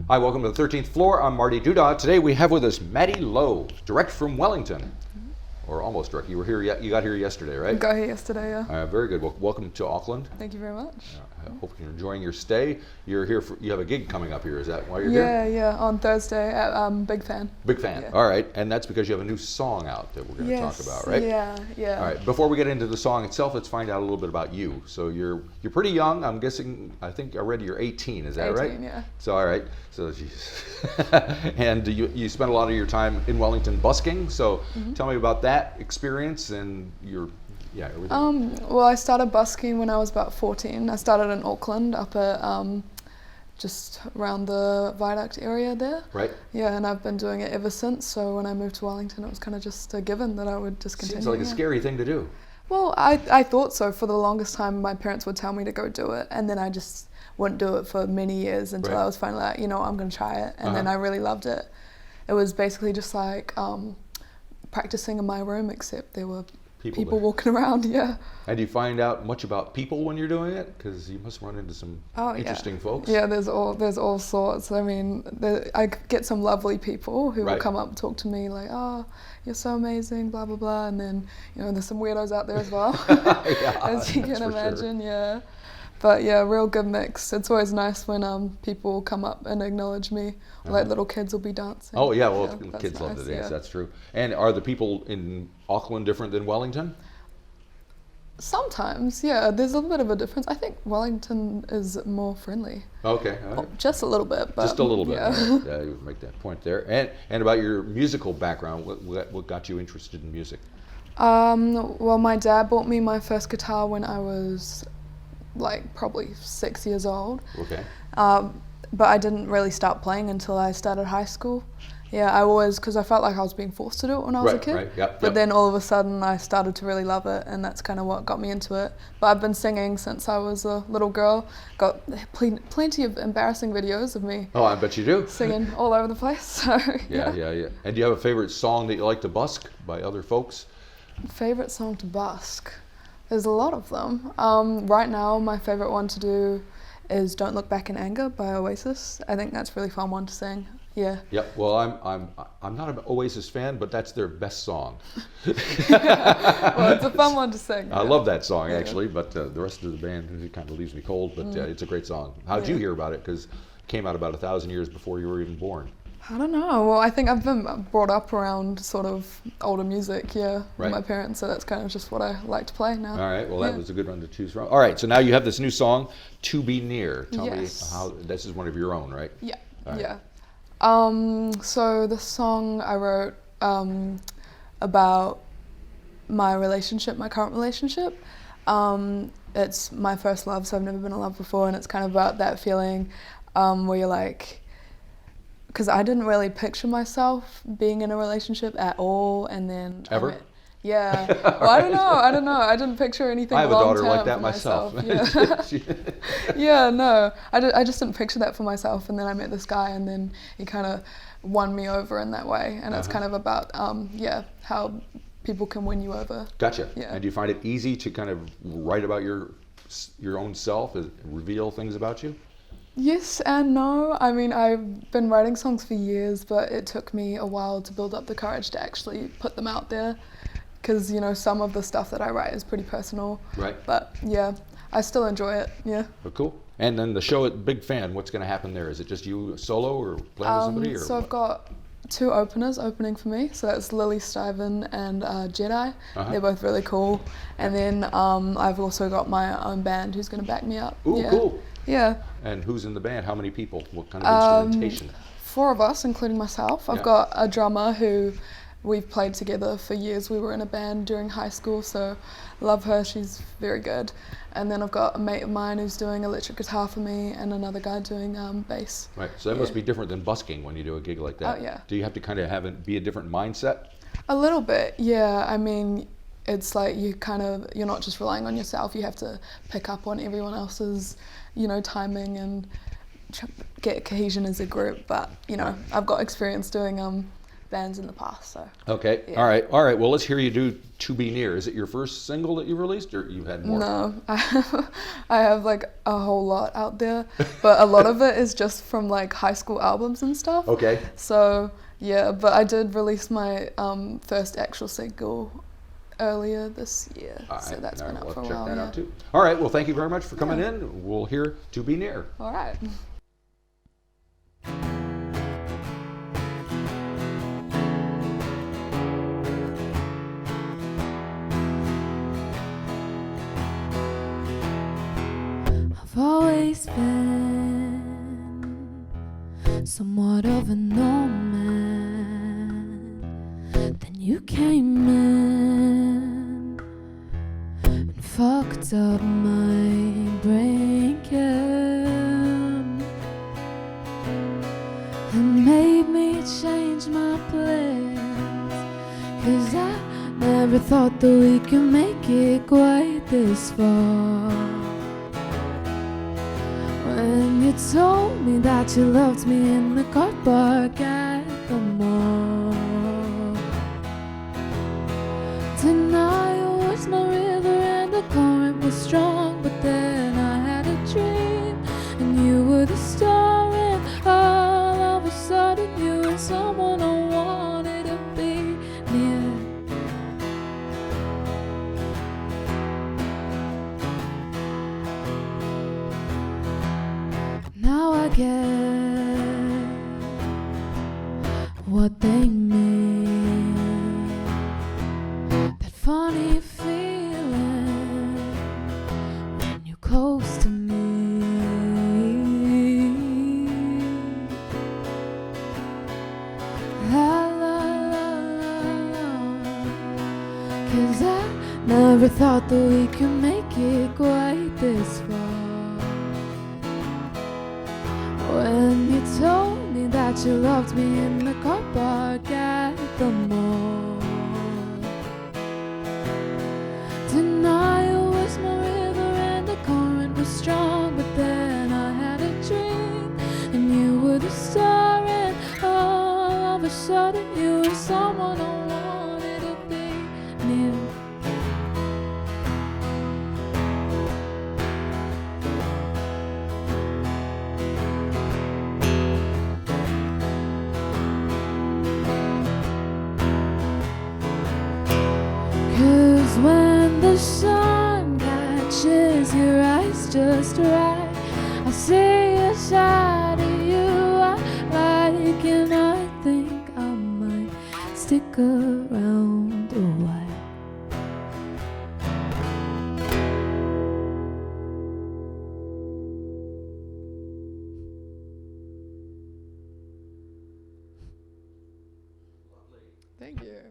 Hi, welcome to the 13th floor. I'm Marty Duda. Today we have with us Maddy Low, direct from Wellington, or almost direct. You were here. You got here yesterday, right? Got here yesterday, yeah. Very good. Well, welcome to Auckland. Thank you very much. I hope you're enjoying your stay. You're here for. You have a gig coming up here. Is that why you're here? Yeah, on Thursday at Big Fan. Big Fan. Yeah. All right, and that's because you have a new song out that we're going to talk about, right? Yeah. All right. Before we get into the song itself, let's find out a little bit about you. So you're pretty young. I'm guessing. I think I read you're 18. Is that 18, right? Yeah. So all right. So and you spent a lot of your time in Wellington busking. So tell me about that experience and your everything. Well, I started busking when I was about 14. I started in Auckland, up at just around the viaduct area there. Right. Yeah, and I've been doing it ever since. So when I moved to Wellington, it was kind of just a given that I would just continue. Seems like a scary thing to do. Well, I thought so. For the longest time, my parents would tell me to go do it, and then I just wouldn't do it for many years until I was finally like, I'm going to try it. And then I really loved it. It was basically just like practicing in my room, except there were people walking around, yeah. And do you find out much about people when you're doing it? Because you must run into some interesting folks. Yeah, there's all sorts. I mean, I get some lovely people who will come up and talk to me like, oh, you're so amazing, blah, blah, blah. And then, there's some weirdos out there as well, as you can imagine, yeah. But yeah, real good mix. It's always nice when people come up and acknowledge me. Like little kids will be dancing. Oh yeah, well kids love nice, to dance, that's true. And are the people in Auckland different than Wellington? Sometimes, yeah. There's a little bit of a difference. I think Wellington is more friendly. Okay. All right. Just a little bit. But just a little bit. Yeah. Yeah, you make that point there. And about your musical background, what got you interested in music? Well, my dad bought me my first guitar when I was probably 6 years old. Okay. But I didn't really start playing until I started high school. Yeah, because I felt like I was being forced to do it when I was a kid. Right, yep. But then all of a sudden I started to really love it, and that's kind of what got me into it. But I've been singing since I was a little girl. Got plenty of embarrassing videos of me. Oh, I bet you do. Singing all over the place. So, yeah. And do you have a favorite song that you like to busk by other folks? Favorite song to busk? There's a lot of them. Right now, my favorite one to do is "Don't Look Back in Anger" by Oasis. I think that's a really fun one to sing. Yeah. Yep. Well, I'm not an Oasis fan, but that's their best song. Well, it's a fun one to sing. I love that song actually, but the rest of the band it kind of leaves me cold. But it's a great song. How'd you hear about it? Because it came out about 1,000 years before you were even born. I don't know. Well, I think I've been brought up around sort of older music, with my parents, so that's kind of just what I like to play now. All right, well, that was a good one to choose from. All right, so now you have this new song, "To Be Near." Tell me how, this is one of your own, right? Yeah, right. Yeah. So the song I wrote about my current relationship. It's my first love, so I've never been in love before, and it's kind of about that feeling where you're like, because I didn't really picture myself being in a relationship at all, and then ever. Yeah. Well, I don't know. I didn't picture anything. I have a daughter like that for myself. Yeah. Yeah. No, I just didn't picture that for myself, and then I met this guy, and then he kind of won me over in that way, and it's kind of about how people can win you over. Gotcha. Yeah. And do you find it easy to kind of write about your own self, reveal things about you? Yes and no. I mean, I've been writing songs for years, but it took me a while to build up the courage to actually put them out there. Because, some of the stuff that I write is pretty personal. Right. But, yeah, I still enjoy it, yeah. Oh, cool. And then the show at Big Fan, what's going to happen there? Is it just you solo or playing with somebody? Or so I've got 2 openers opening for me. So that's Lily Stiven and Jedi. They're both really cool. And then I've also got my own band who's going to back me up. Ooh, cool. Yeah. And who's in the band? How many people? What kind of instrumentation? 4 of us, including myself. I've got a drummer who we've played together for years. We were in a band during high school, so love her. She's very good. And then I've got a mate of mine who's doing electric guitar for me, and another guy doing bass. Right. So that must be different than busking when you do a gig like that. Oh, yeah. Do you have to kind of be a different mindset? A little bit, yeah. I mean, it's like you're not just relying on yourself. You have to pick up on everyone else's timing and get cohesion as a group. But I've got experience doing bands in the past. So Okay. yeah. All right. Well, let's hear you do "To Be Near." Is it your first single that you released, or you've had more? No, I have like a whole lot out there, but a lot of it is just from like high school albums and stuff. Okay. So yeah, but I did release my first actual single earlier this year, so right. that's All been right, out we'll for a check while. that Yeah. out too. All right. Well, thank you very much for coming Yeah. in. We'll hear "To Be Near." All right. I've always been somewhat of a nomad. Then you came in and fucked up my brain chem and made me change my plans. 'Cause I never thought that we could make it quite this far. When you told me that you loved me in the car park at the mall, denial was my river and the current was strong. But then I had a dream and you were the star, and all of a sudden you were someone I wanted to be near. Now I get what they mean. That funny feeling when you're close to me. La la la la la. 'Cause I never thought that we could make it quite this far. When you told me that you loved me in the car park at the mall, denial was my river and the current was strong. But then I had a dream and you were the star, and all of a sudden you were someone I wanted to be near. 'Cause when the sun catches your eyes just right, I see a side of you I like, and I think I might stick around a while. Thank you.